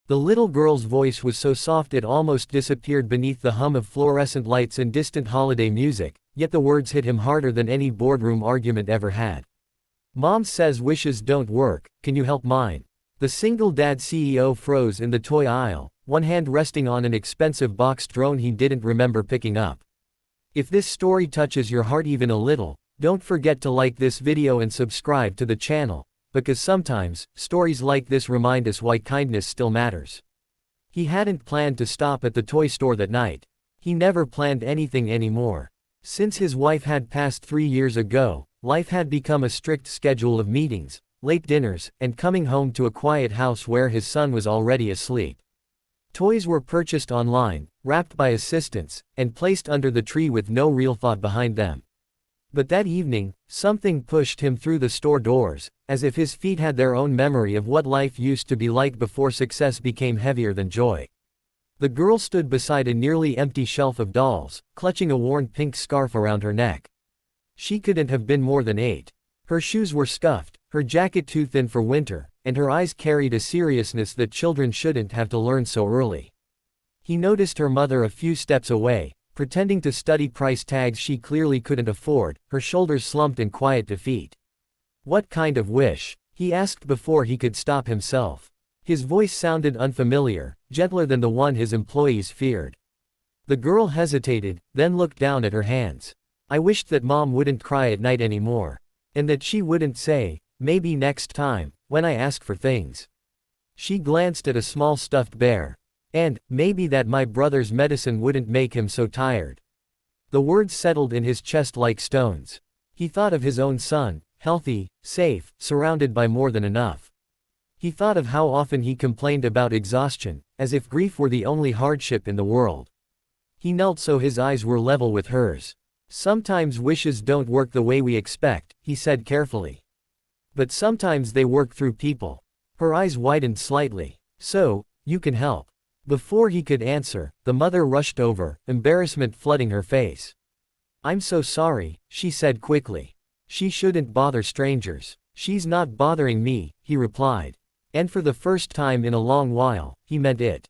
The little girl's voice was so soft it almost disappeared beneath the hum of fluorescent lights and distant holiday music, yet the words hit him harder than any boardroom argument ever had. Mom says wishes don't work, can you help mine? The single dad CEO froze in the toy aisle, one hand resting on an expensive boxed drone he didn't remember picking up. If this story touches your heart even a little, don't forget to like this video and subscribe to the channel, because sometimes, stories like this remind us why kindness still matters. He hadn't planned to stop at the toy store that night. He never planned anything anymore. Since his wife had passed 3 years ago, life had become a strict schedule of meetings, late dinners, and coming home to a quiet house where his son was already asleep. Toys were purchased online, wrapped by assistants, and placed under the tree with no real thought behind them. But that evening, something pushed him through the store doors, as if his feet had their own memory of what life used to be like before success became heavier than joy. The girl stood beside a nearly empty shelf of dolls, clutching a worn pink scarf around her neck. She couldn't have been more than 8. Her shoes were scuffed, her jacket too thin for winter, and her eyes carried a seriousness that children shouldn't have to learn so early. He noticed her mother a few steps away, pretending to study price tags she clearly couldn't afford, her shoulders slumped in quiet defeat. "What kind of wish?" he asked before he could stop himself. His voice sounded unfamiliar, gentler than the one his employees feared. The girl hesitated, then looked down at her hands. "I wished that Mom wouldn't cry at night anymore. And that she wouldn't say, 'Maybe next time,' when I ask for things." She glanced at a small stuffed bear. "And, maybe that my brother's medicine wouldn't make him so tired." The words settled in his chest like stones. He thought of his own son, healthy, safe, surrounded by more than enough. He thought of how often he complained about exhaustion, as if grief were the only hardship in the world. He knelt so his eyes were level with hers. "Sometimes wishes don't work the way we expect," he said carefully. "But sometimes they work through people." Her eyes widened slightly. "So, you can help." Before he could answer, the mother rushed over, embarrassment flooding her face. "I'm so sorry," she said quickly. "She shouldn't bother strangers." "She's not bothering me," he replied. And for the first time in a long while, he meant it.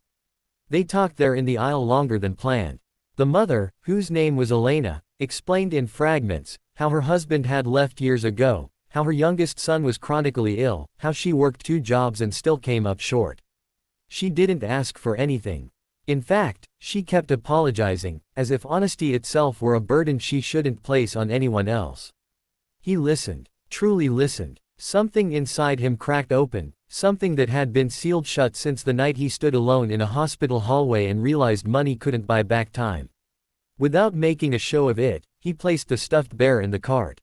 They talked there in the aisle longer than planned. The mother, whose name was Elena, explained in fragments how her husband had left years ago, how her youngest son was chronically ill, how she worked 2 jobs and still came up short. She didn't ask for anything. In fact, she kept apologizing, as if honesty itself were a burden she shouldn't place on anyone else. He listened, truly listened. Something inside him cracked open, something that had been sealed shut since the night he stood alone in a hospital hallway and realized money couldn't buy back time. Without making a show of it, he placed the stuffed bear in the cart.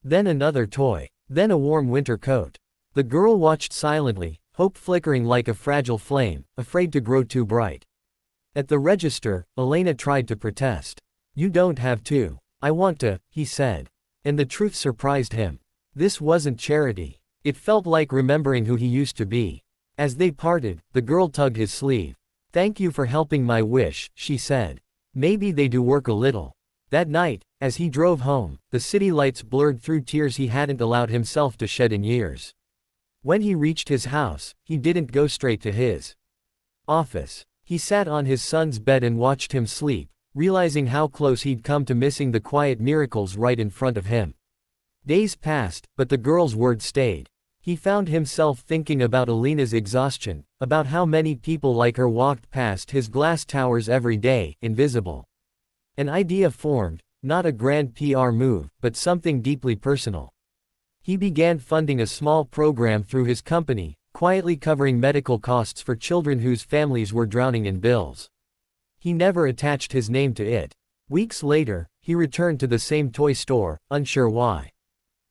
Then another toy. Then a warm winter coat. The girl watched silently, hope flickering like a fragile flame, afraid to grow too bright. At the register, Elena tried to protest. "You don't have to. I want to," he said. And the truth surprised him. This wasn't charity. It felt like remembering who he used to be. As they parted, the girl tugged his sleeve. "Thank you for helping my wish," she said. "Maybe they do work a little." That night, as he drove home, the city lights blurred through tears he hadn't allowed himself to shed in years. When he reached his house, he didn't go straight to his office. He sat on his son's bed and watched him sleep, realizing how close he'd come to missing the quiet miracles right in front of him. Days passed, but the girl's words stayed. He found himself thinking about Elena's exhaustion, about how many people like her walked past his glass towers every day, invisible. An idea formed, not a grand PR move, but something deeply personal. He began funding a small program through his company, quietly covering medical costs for children whose families were drowning in bills. He never attached his name to it. Weeks later, he returned to the same toy store, unsure why.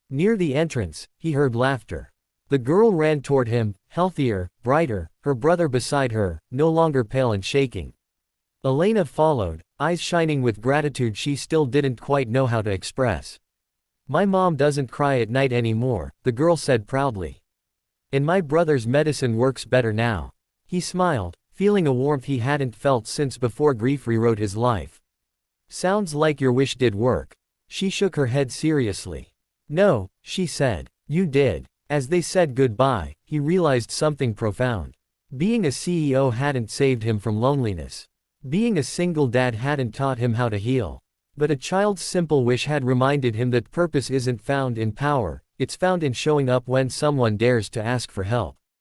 Near the entrance, he heard laughter. The girl ran toward him, healthier, brighter, her brother beside her, no longer pale and shaking. Elena followed, eyes shining with gratitude she still didn't quite know how to express. "My mom doesn't cry at night anymore," the girl said proudly. "And my brother's medicine works better now." He smiled, feeling a warmth he hadn't felt since before grief rewrote his life. "Sounds like your wish did work." She shook her head seriously. "No," she said. "You did." As they said goodbye, he realized something profound. Being a CEO hadn't saved him from loneliness. Being a single dad hadn't taught him how to heal. But a child's simple wish had reminded him that purpose isn't found in power, it's found in showing up when someone dares to ask for help.